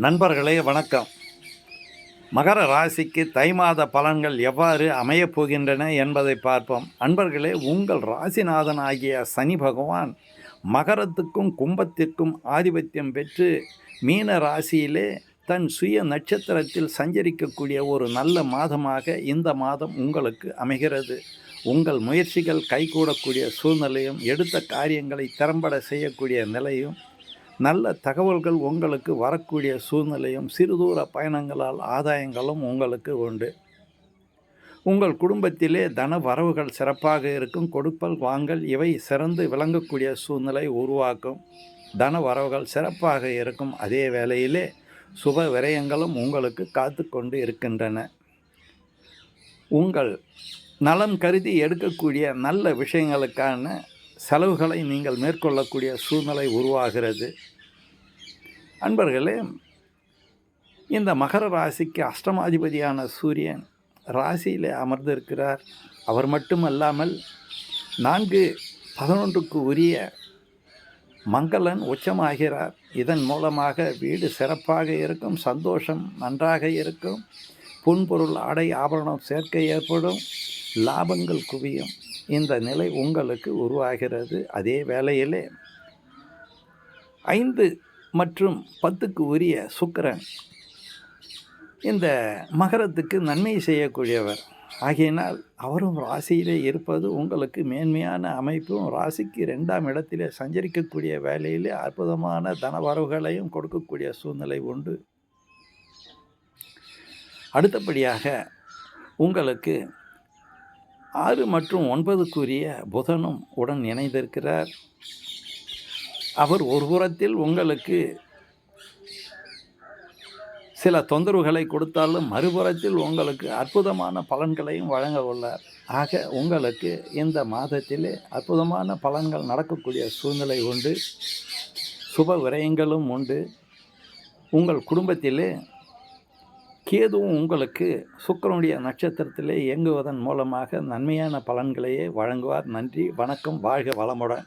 நண்பர்களே வணக்கம். மகர ராசிக்கு தை மாத பலன்கள் எவ்வாறு அமையப் போகின்றன என்பதை பார்ப்போம். அன்பர்களே, உங்கள் ராசிநாதன் ஆகிய சனி பகவான் மகரத்துக்கும் கும்பத்திற்கும் ஆதிபத்தியம் பெற்று மீன ராசியிலே தன் சுய நட்சத்திரத்தில் சஞ்சரிக்கக்கூடிய ஒரு நல்ல மாதமாக இந்த மாதம் உங்களுக்கு அமைகிறது. உங்கள் முயற்சிகள் கைகூடக்கூடிய சூழ்நிலையும், எடுத்த காரியங்களை திறம்பட செய்யக்கூடிய நிலையும், நல்ல தகவல்கள் உங்களுக்கு வரக்கூடிய சூழ்நிலையும், சிறுதூர பயணங்களால் ஆதாயங்களும் உங்களுக்கு உண்டு. உங்கள் குடும்பத்திலே தன வரவுகள் சிறப்பாக இருக்கும். கொடுப்பல் வாங்கல் இவை சிறந்து விளங்கக்கூடிய சூழ்நிலை உருவாக்கும். தன வரவுகள் சிறப்பாக இருக்கும். அதே வேளையிலே சுப விரயங்களும் உங்களுக்கு காத்து கொண்டு இருக்கின்றன. உங்கள் நலம் கருதி எடுக்கக்கூடிய நல்ல விஷயங்களுக்கான செலவுகளை நீங்கள் மேற்கொள்ளக்கூடிய சூழ்நிலை உருவாகிறது. அன்பர்களே, இந்த மகர ராசிக்கு அஷ்டமாதிபதியான சூரியன் ராசியில் அமர்ந்திருக்கிறார். அவர் மட்டுமல்லாமல் 4-11க்கு உரிய மங்களன் உச்சமாகிறார். இதன் மூலமாக வீடு சிறப்பாக இருக்கும், சந்தோஷம் நன்றாக இருக்கும், புன்பொருள் ஆடை ஆபரணம் சேர்க்கை ஏற்படும், லாபங்கள் குவியும். இந்த நிலை உங்களுக்கு உருவாகிறது. அதே வேளையிலே 5 மற்றும் 10க்கு உரிய சுக்கிரன் இந்த மகரத்துக்கு நன்மை செய்யக்கூடியவர் ஆகையினால் அவரும் ராசியிலே இருப்பது உங்களுக்கு மேன்மையான அமைப்பும், ராசிக்கு 2ஆம் இடத்திலே சஞ்சரிக்கக்கூடிய வேலையிலே அற்புதமான தனவரவுகளையும் கொடுக்கக்கூடிய சூழ்நிலை உண்டு. அடுத்தபடியாக உங்களுக்கு 6 மற்றும் 9க்குரிய புதனும் உடன் இணைந்திருக்கிறார். அவர் ஒரு புறத்தில் உங்களுக்கு சில தொந்தரவுகளை கொடுத்தாலும் மறுபுறத்தில் உங்களுக்கு அற்புதமான பலன்களையும் வழங்க உள்ளார். ஆக உங்களுக்கு இந்த மாதத்திலே அற்புதமான பலன்கள் நடக்கக்கூடிய சூழ்நிலை உண்டு. சுப விரயங்களும் உண்டு. உங்கள் குடும்பத்திலே கேதுவும் உங்களுக்கு சுக்கிரனுடைய நட்சத்திரத்திலே இயங்குவதன் மூலமாக நன்மையான பலன்களையே வழங்குவார். நன்றி, வணக்கம், வாழ்க வளமுடன்.